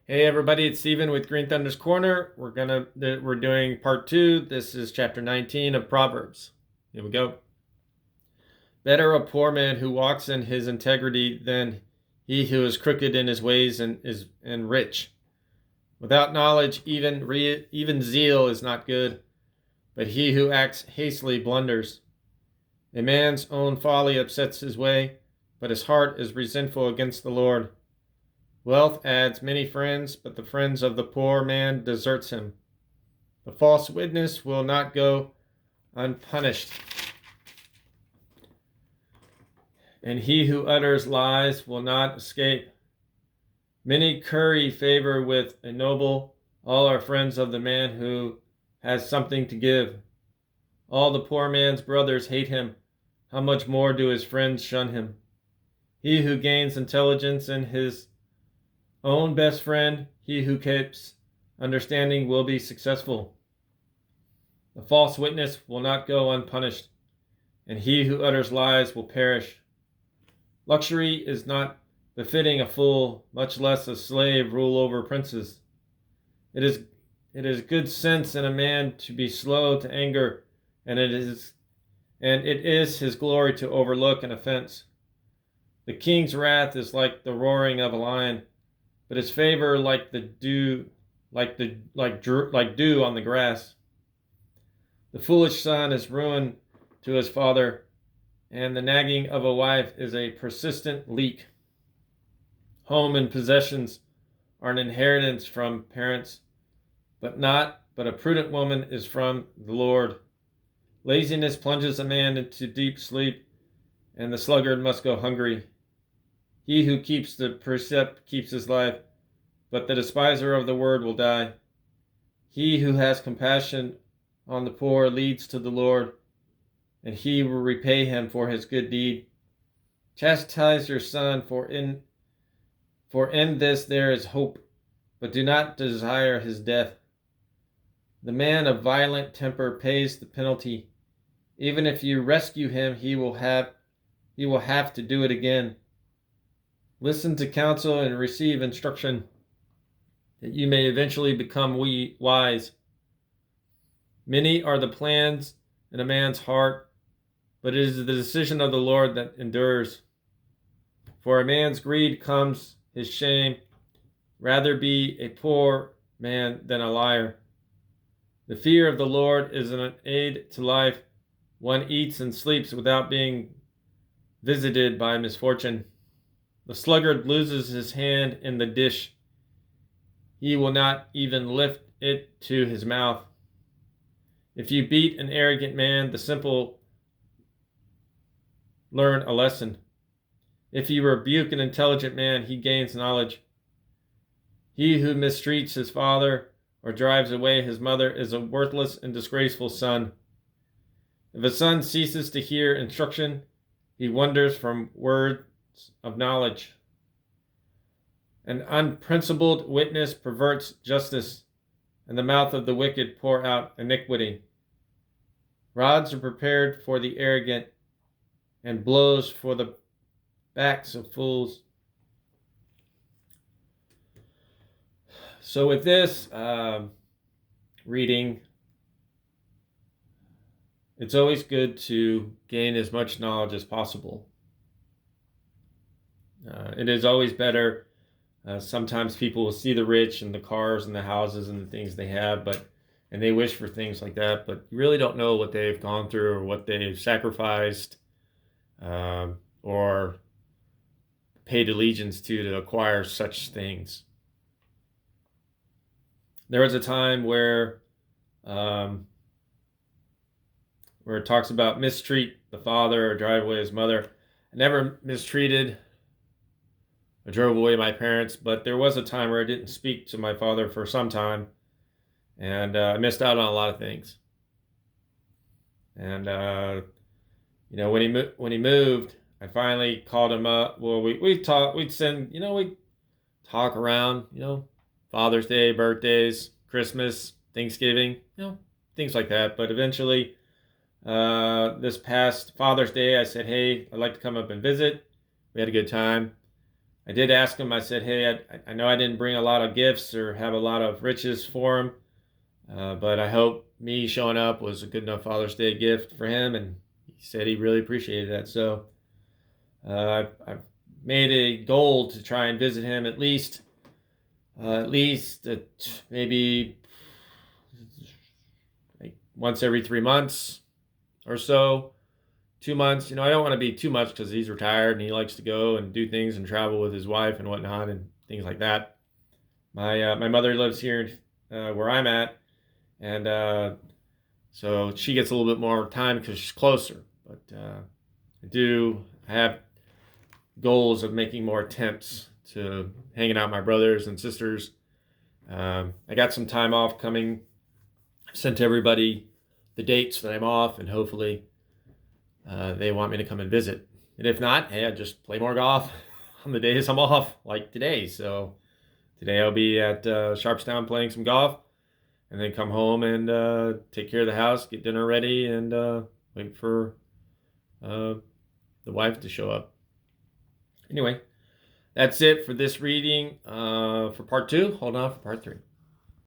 Hey everybody, it's Steven with Green Thunder's Corner. We're doing part 2. This is chapter 19 of Proverbs. Here we go. Better a poor man who walks in his integrity than he who is crooked in his ways and rich. Without knowledge, even zeal is not good, but he who acts hastily blunders. A man's own folly upsets his way, but his heart is resentful against the Lord. Wealth adds many friends, but the friends of the poor man deserts him. The false witness will not go unpunished, and he who utters lies will not escape. Many curry favor with a noble. All are friends of the man who has something to give. All the poor man's brothers hate him. How much more do his friends shun him? He who gains intelligence in his own best friend, he who keeps understanding will be successful. The false witness will not go unpunished, and he who utters lies will perish. Luxury is not befitting a fool, much less a slave rule over princes. It is good sense in a man to be slow to anger, and it is his glory to overlook an offense. The king's wrath is like the roaring of a lion, but his favor like dew on the grass. The foolish son is ruin to his father, and the nagging of a wife is a persistent leak. Home and possessions are an inheritance from parents, but a prudent woman is from the Lord. Laziness plunges a man into deep sleep, and the sluggard must go hungry. He who keeps the precept keeps his life, but the despiser of the word will die. He who has compassion on the poor leads to the Lord, and he will repay him for his good deed. Chastise your son, for in this there is hope, but do not desire his death. The man of violent temper pays the penalty. Even if you rescue him, he will have to do it again. Listen to counsel and receive instruction, that you may eventually become wise. Many are the plans in a man's heart, but it is the decision of the Lord that endures. For a man's greed comes his shame. Rather be a poor man than a liar. The fear of the Lord is an aid to life. One eats and sleeps without being visited by misfortune. The sluggard loses his hand in the dish. He will not even lift it to his mouth. If you beat an arrogant man, the simple learn a lesson. If you rebuke an intelligent man, he gains knowledge. He who mistreats his father or drives away his mother is a worthless and disgraceful son. If a son ceases to hear instruction, he wanders from words of knowledge. An unprincipled witness perverts justice, and the mouth of the wicked pour out iniquity. Rods are prepared for the arrogant, and blows for the backs of fools. So with this reading, it's always good to gain as much knowledge as possible. It is always better. Sometimes people will see the rich and the cars and the houses and the things they have, and they wish for things like that, but you really don't know what they've gone through or what they've sacrificed or paid allegiance to acquire such things. There was a time where it talks about mistreat the father or drive away his mother. I never mistreated or drove away my parents, but there was a time where I didn't speak to my father for some time, and I missed out on a lot of things. And when he moved, I finally called him up. Well, we talk. We'd talk around. Father's Day, birthdays, Christmas, Thanksgiving, things like that. But eventually, this past Father's Day, I said, "Hey, I'd like to come up and visit." We had a good time. I did ask him. I said, "Hey, I know I didn't bring a lot of gifts or have a lot of riches for him, but I hope me showing up was a good enough Father's Day gift for him." And he said he really appreciated that. So I've made a goal to try and visit him at least maybe like once every 3 months or so. 2 months. I don't want to be too much because he's retired and he likes to go and do things and travel with his wife and whatnot and things like that. My mother lives here where I'm at, and so she gets a little bit more time because she's closer. But I have goals of making more attempts to hanging out with my brothers and sisters. I got some time off coming. I've sent everybody the dates that I'm off, and hopefully they want me to come and visit. And if not, hey, I just play more golf on the days I'm off, like today. So today I'll be at Sharpstown playing some golf, and then come home and take care of the house, get dinner ready, and wait for the wife to show up. Anyway, that's it for this reading for part 2. Hold on for part 3.